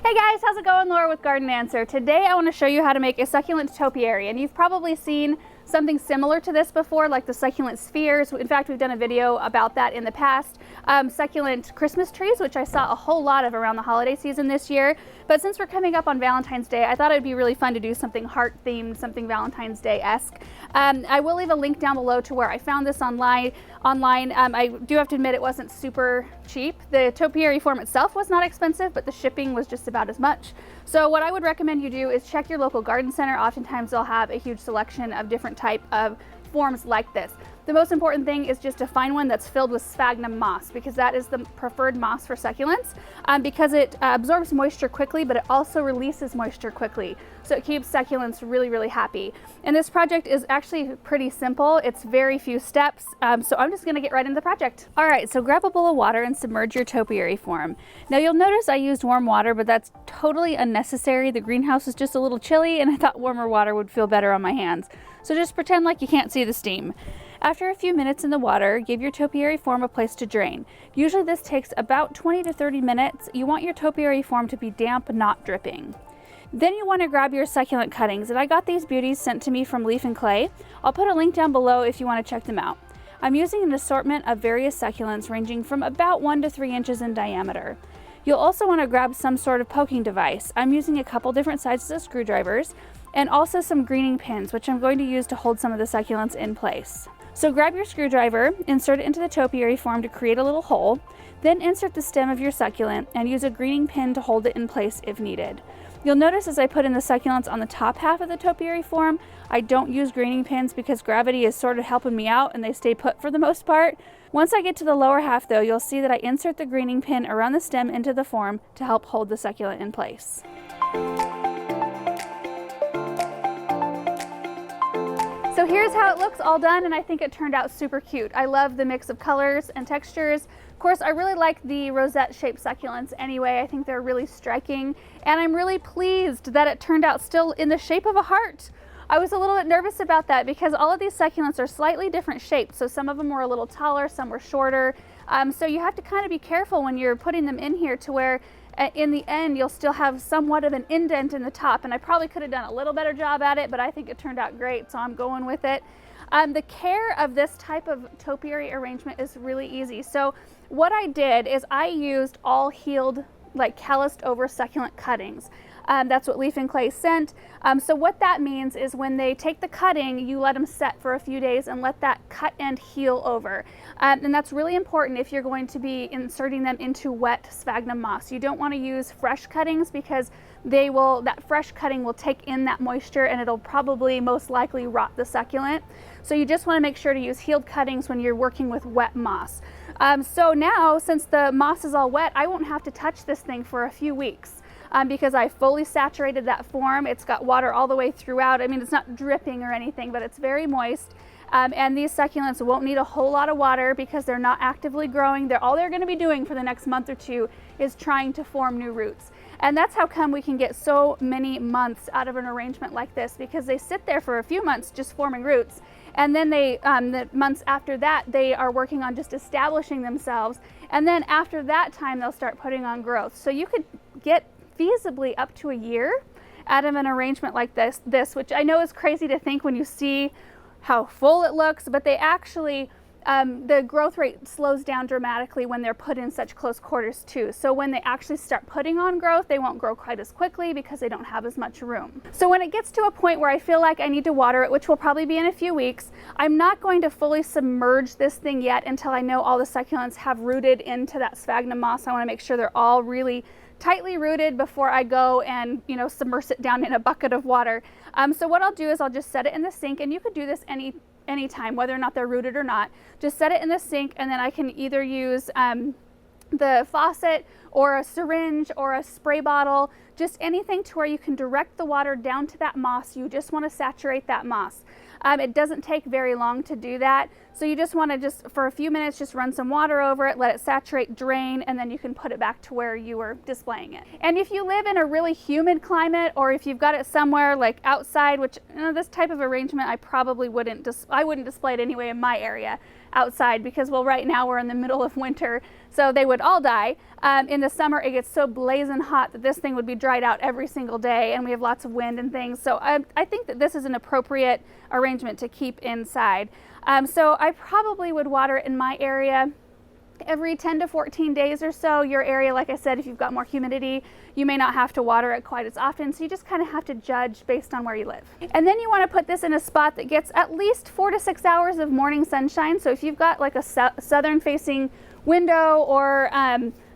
Hey guys, how's it going? Laura with Garden Answer. Today I want to show you how to make a succulent topiary, and you've probably seen something similar to this before, like the succulent spheres. In fact, we've done a video about that in the past. Succulent Christmas trees, which I saw a whole lot of around the holiday season this year. But since we're coming up on Valentine's Day, I thought it'd be really fun to do something heart-themed, something Valentine's Day-esque. I will leave a link down below to where I found this online. I do have to admit it wasn't super cheap. The topiary form itself was not expensive, but the shipping was just about as much. So what I would recommend you do is check your local garden center. Oftentimes they'll have a huge selection of different type of forms like this. The most important thing is just to find one that's filled with sphagnum moss, because that is the preferred moss for succulents, because it absorbs moisture quickly, but it also releases moisture quickly. So it keeps succulents really, really happy. And this project is actually pretty simple. It's very few steps. So I'm just gonna get right into the project. All right, so grab a bowl of water and submerge your topiary form. Now you'll notice I used warm water, but that's totally unnecessary. The greenhouse is just a little chilly and I thought warmer water would feel better on my hands. So just pretend like you can't see the steam. After a few minutes in the water, give your topiary form a place to drain. Usually this takes about 20 to 30 minutes. You want your topiary form to be damp, not dripping. Then you want to grab your succulent cuttings, and I got these beauties sent to me from Leaf and Clay. I'll put a link down below if you want to check them out. I'm using an assortment of various succulents ranging from about 1 to 3 inches in diameter. You'll also want to grab some sort of poking device. I'm using a couple different sizes of screwdrivers and also some greening pins, which I'm going to use to hold some of the succulents in place. So grab your screwdriver, insert it into the topiary form to create a little hole, then insert the stem of your succulent and use a greening pin to hold it in place if needed. You'll notice as I put in the succulents on the top half of the topiary form, I don't use greening pins because gravity is sort of helping me out and they stay put for the most part. Once I get to the lower half though, you'll see that I insert the greening pin around the stem into the form to help hold the succulent in place. So here's how it looks all done, and I think it turned out super cute. I love the mix of colors and textures. Of course, I really like the rosette shaped succulents anyway. I think they're really striking, and I'm really pleased that it turned out still in the shape of a heart. I was a little bit nervous about that because all of these succulents are slightly different shapes. So some of them were a little taller, some were shorter. So you have to kind of be careful when you're putting them in here to where in the end you'll still have somewhat of an indent in the top, and I probably could have done a little better job at it, but I think it turned out great, so I'm going with it. The care of this type of topiary arrangement is really easy. So what I did is I used all healed, like calloused over succulent cuttings. That's what Leaf and Clay sent. So what that means is when they take the cutting, you let them set for a few days and let that cut end heal over. And that's really important if you're going to be inserting them into wet sphagnum moss. You don't want to use fresh cuttings because that fresh cutting will take in that moisture and it'll probably most likely rot the succulent. So you just want to make sure to use healed cuttings when you're working with wet moss. So now, since the moss is all wet, I won't have to touch this thing for a few weeks. Because I fully saturated that form. It's got water all the way throughout. I mean, it's not dripping or anything, but it's very moist. And these succulents won't need a whole lot of water because they're not actively growing. All they're going to be doing for the next month or two is trying to form new roots. And that's how come we can get so many months out of an arrangement like this, because they sit there for a few months just forming roots. And then the months after that, they are working on just establishing themselves. And then after that time, they'll start putting on growth. So you could get feasibly up to a year out of an arrangement like this, which I know is crazy to think when you see how full it looks, but they actually, the growth rate slows down dramatically when they're put in such close quarters too. So when they actually start putting on growth, they won't grow quite as quickly because they don't have as much room. So when it gets to a point where I feel like I need to water it, which will probably be in a few weeks, I'm not going to fully submerge this thing yet until I know all the succulents have rooted into that sphagnum moss. I want to make sure they're all really tightly rooted before I go and submerge it down in a bucket of water. So what I'll do is I'll just set it in the sink, and you could do this anytime, whether or not they're rooted or not. Just set it in the sink, and then I can either use the faucet or a syringe or a spray bottle, just anything to where you can direct the water down to that moss. You just want to saturate that moss. It doesn't take very long to do that. So you just want to for a few minutes, just run some water over it, let it saturate, drain, and then you can put it back to where you were displaying it. And if you live in a really humid climate, or if you've got it somewhere like outside, which this type of arrangement I probably wouldn't display it anyway in my area outside, because well, right now we're in the middle of winter, so they would all die. in the summer it gets so blazing hot that this thing would be dried out every single day, and we have lots of wind and things. So I think that this is an appropriate arrangement to keep inside. So I probably would water it in my area every 10 to 14 days or so. Your area, like I said, if you've got more humidity, you may not have to water it quite as often, so you just kind of have to judge based on where you live. And then you want to put this in a spot that gets at least 4 to 6 hours of morning sunshine. So if you've got like a southern facing window, or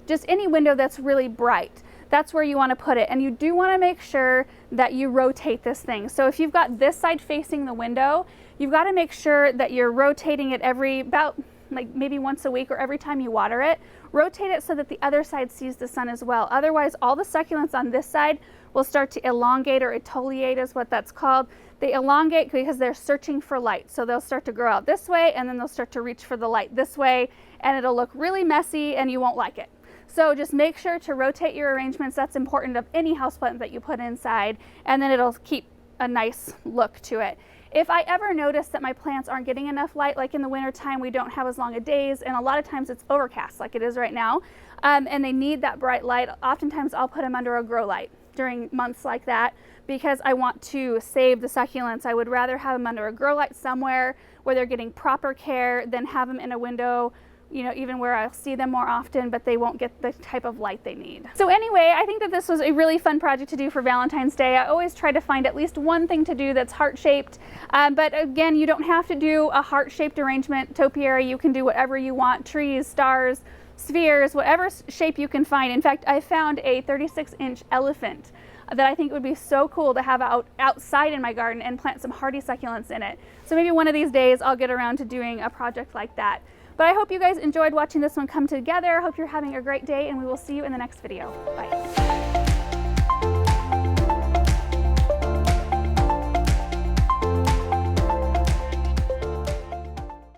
just any window that's really bright, that's where you want to put it. And you do want to make sure that you rotate this thing. So if you've got this side facing the window, you've got to make sure that you're rotating it about like maybe once a week, or every time you water it. Rotate it so that the other side sees the sun as well. Otherwise, all the succulents on this side will start to elongate, or etiolate is what that's called. They elongate because they're searching for light. So they'll start to grow out this way, and then they'll start to reach for the light this way, and it'll look really messy and you won't like it. So just make sure to rotate your arrangements. That's important of any houseplant that you put inside, and then it'll keep a nice look to it. If I ever notice that my plants aren't getting enough light, like in the winter time, we don't have as long of days, and a lot of times it's overcast like it is right now, and they need that bright light, oftentimes I'll put them under a grow light during months like that, because I want to save the succulents. I would rather have them under a grow light somewhere where they're getting proper care than have them in a window, you know, even where I'll see them more often, but they won't get the type of light they need. So anyway, I think that this was a really fun project to do for Valentine's Day. I always try to find at least one thing to do that's heart-shaped, but again, you don't have to do a heart-shaped arrangement. Topiary, you can do whatever you want: trees, stars, spheres, whatever shape you can find. In fact, I found a 36-inch elephant that I think would be so cool to have outside in my garden and plant some hardy succulents in it. So maybe one of these days I'll get around to doing a project like that. But I hope you guys enjoyed watching this one come together. I hope you're having a great day, and we will see you in the next video. Bye.